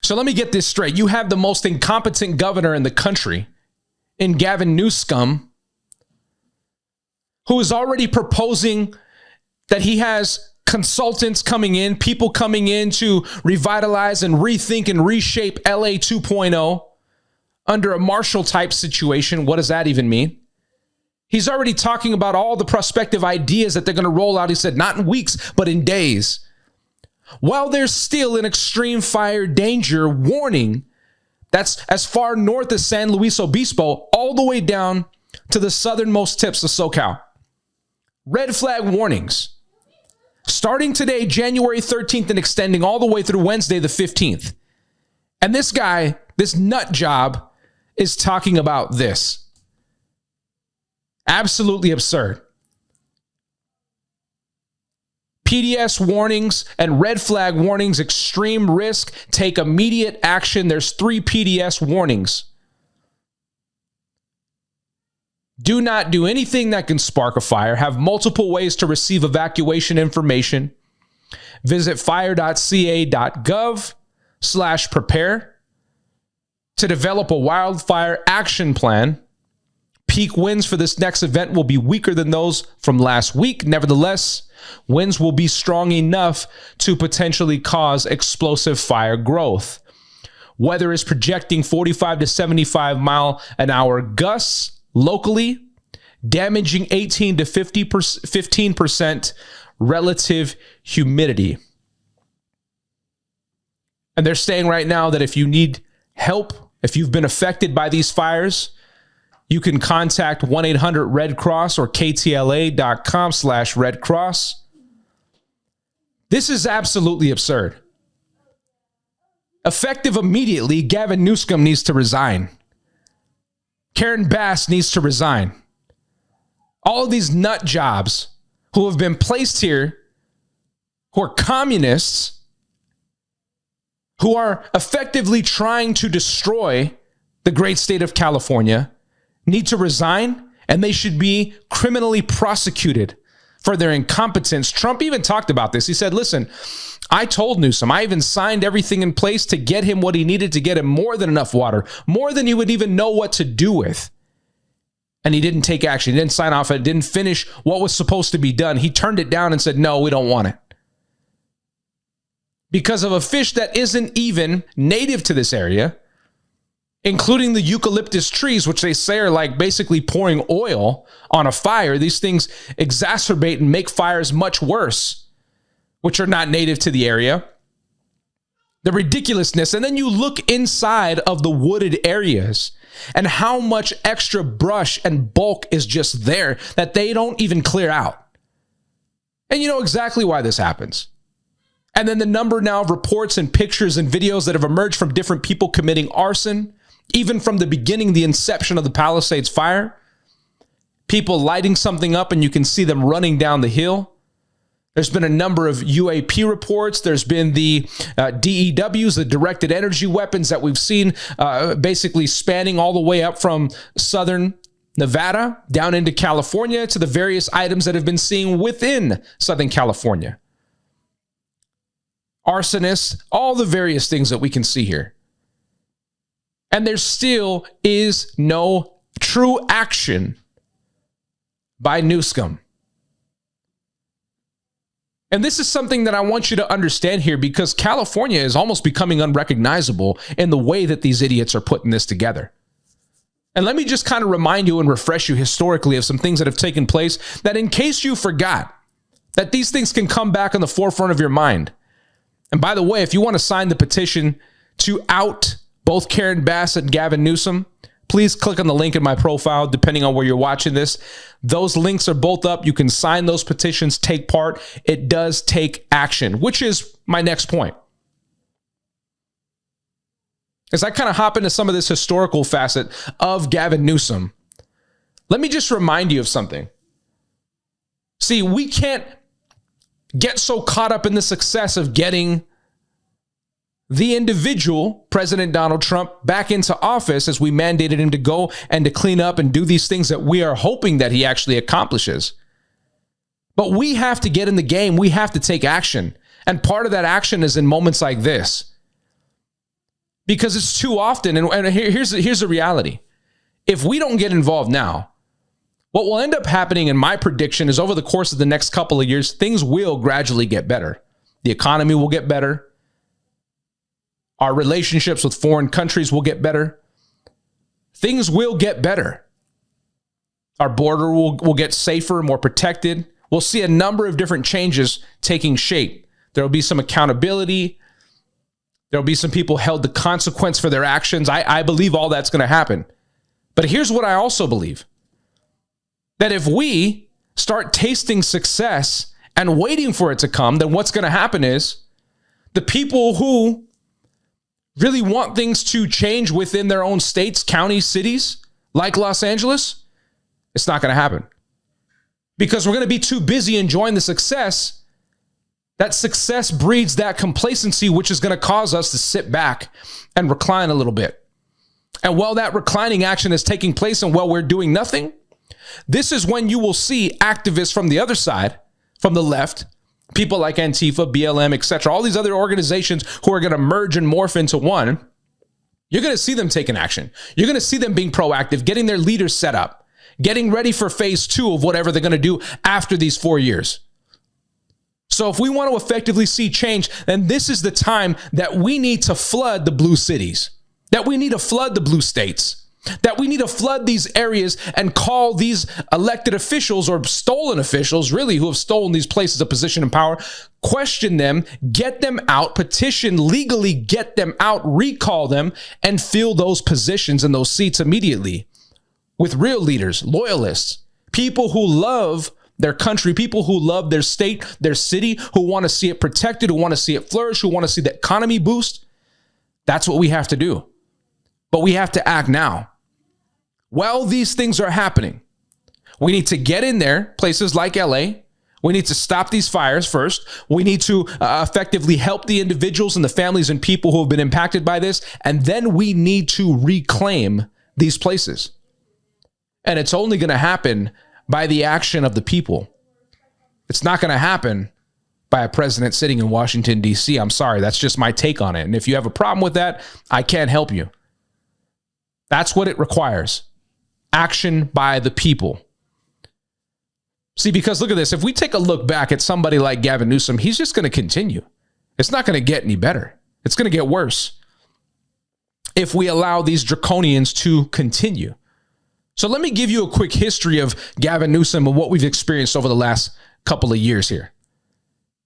So let me get this straight. You have the most incompetent governor in the country in Gavin Newsom, who is already proposing that he has consultants coming in, people coming in to revitalize and rethink and reshape LA 2.0 under a Marshall type situation. What does that even mean? He's already talking about all the prospective ideas that they're going to roll out. He said, not in weeks, but in days. While there's still an extreme fire danger warning that's as far north as San Luis Obispo, all the way down to the southernmost tips of SoCal. Red flag warnings. Starting today, January 13th, and extending all the way through Wednesday, the 15th. And this guy, this nut job, is talking about this. Absolutely absurd. PDS warnings and red flag warnings, extreme risk, take immediate action. There's 3 PDS warnings. Do not do anything that can spark a fire. Have multiple ways to receive evacuation information. Visit fire.ca.gov/prepare to develop a wildfire action plan. Peak winds for this next event will be weaker than those from last week. Nevertheless, winds will be strong enough to potentially cause explosive fire growth. Weather is projecting 45 to 75 mile an hour gusts locally, damaging 18 to 15% relative humidity. And they're saying right now that if you need help, if you've been affected by these fires, you can contact 1-800-RED CROSS or ktla.com/Red Cross. This is absolutely absurd. Effective immediately, Gavin Newsom needs to resign. Karen Bass needs to resign. All of these nut jobs who have been placed here, who are communists, who are effectively trying to destroy the great state of California, need to resign, and they should be criminally prosecuted for their incompetence. Trump even talked about this. He said, listen, I told Newsom, I even signed everything in place to get him what he needed to get him more than enough water, more than he would even know what to do with. And he didn't take action. He didn't sign off. It didn't finish what was supposed to be done. He turned it down and said, no, we don't want it. Because of a fish that isn't even native to this area, including the eucalyptus trees, which they say are like basically pouring oil on a fire. These things exacerbate and make fires much worse, which are not native to the area. The ridiculousness. And then you look inside of the wooded areas and how much extra brush and bulk is just there that they don't even clear out. And you know exactly why this happens. And then the number now of reports and pictures and videos that have emerged from different people committing arson, even from the beginning, the inception of the Palisades fire, people lighting something up and you can see them running down the hill. There's been a number of UAP reports. There's been the DEWs, the directed energy weapons that we've seen basically spanning all the way up from southern Nevada down into California to the various items that have been seen within Southern California. Arsonists, all the various things that we can see here. And there still is no true action by Newsom. And this is something that I want you to understand here, because California is almost becoming unrecognizable in the way that these idiots are putting this together. And let me just kind of remind you and refresh you historically of some things that have taken place that, in case you forgot, that these things can come back on the forefront of your mind. And by the way, if you want to sign the petition to out both Karen Bass and Gavin Newsom, please click on the link in my profile, depending on where you're watching this. Those links are both up. You can sign those petitions, take part. It does take action, which is my next point. As I kind of hop into some of this historical facet of Gavin Newsom, let me just remind you of something. See, we can't get so caught up in the success of getting the individual, President Donald Trump, back into office as we mandated him to go and to clean up and do these things that we are hoping that he actually accomplishes. But we have to get in the game. We have to take action. And part of that action is in moments like this. Because it's too often, and here's the reality. If we don't get involved now, what will end up happening, in my prediction, is over the course of the next couple of years, things will gradually get better. The economy will get better. Our relationships with foreign countries will get better. Things will get better. Our border will get safer, more protected. We'll see a number of different changes taking shape. There will be some accountability. There will be some people held to consequence for their actions. I believe all that's going to happen. But here's what I also believe. That if we start tasting success and waiting for it to come, then what's going to happen is the people who really want things to change within their own states, counties, cities, like Los Angeles, it's not going to happen. Because we're going to be too busy enjoying the success. That success breeds that complacency, which is going to cause us to sit back and recline a little bit. And while that reclining action is taking place and while we're doing nothing, this is when you will see activists from the other side, from the left, people like Antifa, BLM, etc., all these other organizations who are going to merge and morph into one. You're going to see them taking action. You're going to see them being proactive, getting their leaders set up, getting ready for phase 2 of whatever they're going to do after these 4 years. So if we want to effectively see change, then this is the time that we need to flood the blue cities, that we need to flood the blue states, that we need to flood these areas and call these elected officials or stolen officials, really, who have stolen these places of position and power, question them, get them out, petition, legally get them out, recall them, and fill those positions and those seats immediately with real leaders, loyalists, people who love their country, people who love their state, their city, who want to see it protected, who want to see it flourish, who want to see the economy boost. That's what we have to do. But we have to act now. While these things are happening, we need to get in there, places like LA. We need to stop these fires first. We need to effectively help the individuals and the families and people who have been impacted by this. And then we need to reclaim these places. And it's only going to happen by the action of the people. It's not going to happen by a president sitting in Washington, D.C. I'm sorry, that's just my take on it. And if you have a problem with that, I can't help you. That's what it requires. Action by the people. See, because look at this. If we take a look back at somebody like Gavin Newsom, he's just going to continue. It's not going to get any better. It's going to get worse if we allow these draconians to continue. So let me give you a quick history of Gavin Newsom and what we've experienced over the last couple of years here.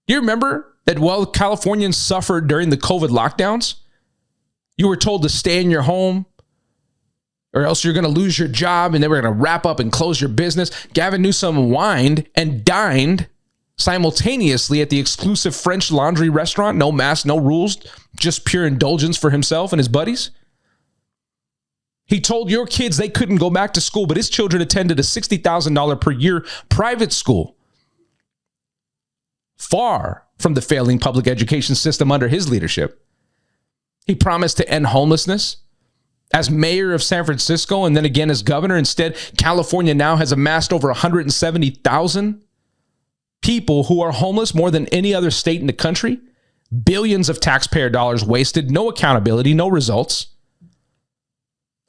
You remember that while Californians suffered during the COVID lockdowns, you were told to stay in your home or else you're going to lose your job and they were going to wrap up and close your business. Gavin Newsom wined and dined simultaneously at the exclusive French Laundry restaurant. No mask, no rules, just pure indulgence for himself and his buddies. He told your kids they couldn't go back to school, but his children attended a $60,000 per year private school, far from the failing public education system under his leadership. He promised to end homelessness as mayor of San Francisco and then again as governor. Instead, California now has amassed over 170,000 people who are homeless, more than any other state in the country. Billions of taxpayer dollars wasted, no accountability, no results.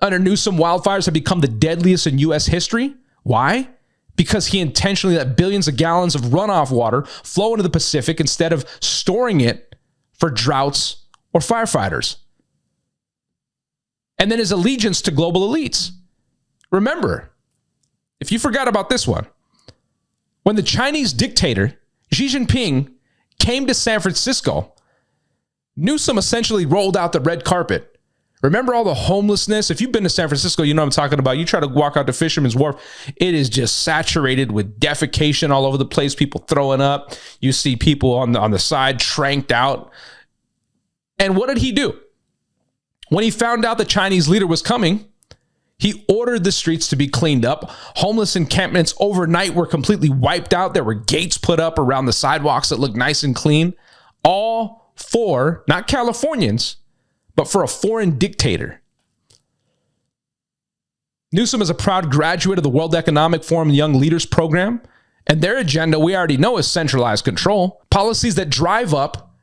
Under Newsom, wildfires have become the deadliest in U.S. history. Why? Because he intentionally let billions of gallons of runoff water flow into the Pacific instead of storing it for droughts or firefighters. And then his allegiance to global elites. Remember, if you forgot about this one, when the Chinese dictator Xi Jinping came to San Francisco, Newsom essentially rolled out the red carpet. Remember all the homelessness? If you've been to San Francisco, you know what I'm talking about. You try to walk out to Fisherman's Wharf, it is just saturated with defecation all over the place, people throwing up. You see people on the side tranked out. And what did he do? When he found out the Chinese leader was coming, he ordered the streets to be cleaned up. Homeless encampments overnight were completely wiped out. There were gates put up around the sidewalks that looked nice and clean. All for, not Californians, but for a foreign dictator. Newsom is a proud graduate of the World Economic Forum Young Leaders Program, and their agenda, we already know, is centralized control. Policies that drive up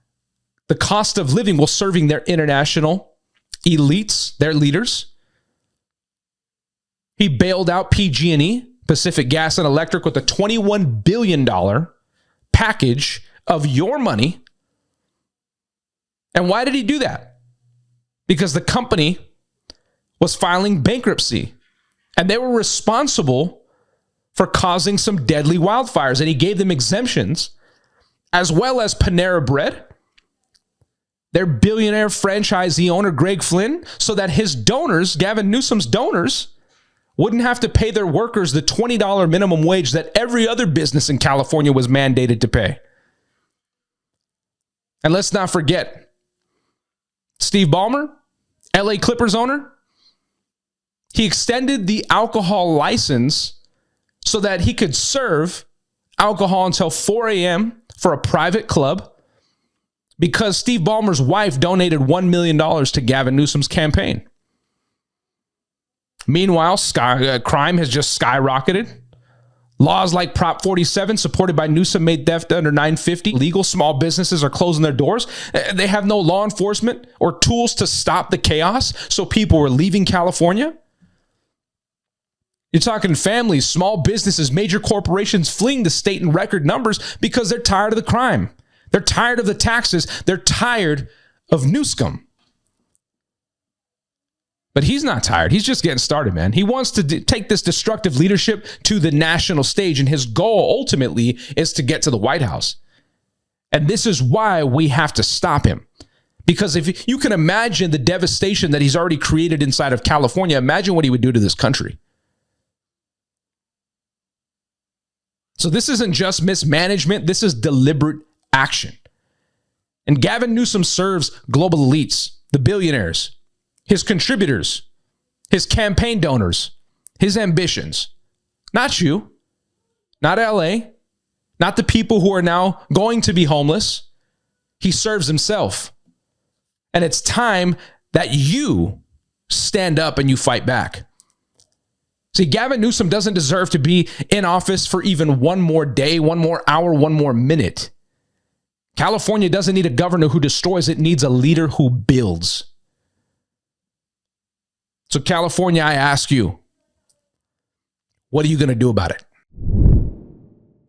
the cost of living while serving their international elites, their leaders. He bailed out PG&E, Pacific Gas and Electric, with a $21 billion package of your money. And why did he do that? Because the company was filing bankruptcy, and they were responsible for causing some deadly wildfires, and he gave them exemptions, as well as Panera Bread, their billionaire franchisee owner, Greg Flynn, so that his donors, Gavin Newsom's donors, wouldn't have to pay their workers the $20 minimum wage that every other business in California was mandated to pay. And let's not forget, Steve Ballmer, LA Clippers owner, he extended the alcohol license so that he could serve alcohol until 4 a.m. for a private club because Steve Ballmer's wife donated $1 million to Gavin Newsom's campaign. Meanwhile, crime has just skyrocketed. Laws like Prop 47, supported by Newsom, made theft under 950 legal. Small businesses are closing their doors. They have no law enforcement or tools to stop the chaos, so people were leaving California. You're talking families, small businesses, major corporations fleeing the state in record numbers because they're tired of the crime. They're tired of the taxes. They're tired of Newsom. But he's not tired. He's just getting started, man. He wants to take this destructive leadership to the national stage, and his goal ultimately is to get to the White House. And this is why we have to stop him. Because if you can imagine the devastation that he's already created inside of California, imagine what he would do to this country. So this isn't just mismanagement. This is deliberate action. And Gavin Newsom serves global elites, the billionaires, his contributors, his campaign donors, his ambitions. Not you, not LA, not the people who are now going to be homeless. He serves himself. And it's time that you stand up and you fight back. See, Gavin Newsom doesn't deserve to be in office for even one more day, one more hour, one more minute. California doesn't need a governor who destroys. It needs a leader who builds. So California, I ask you, what are you going to do about it?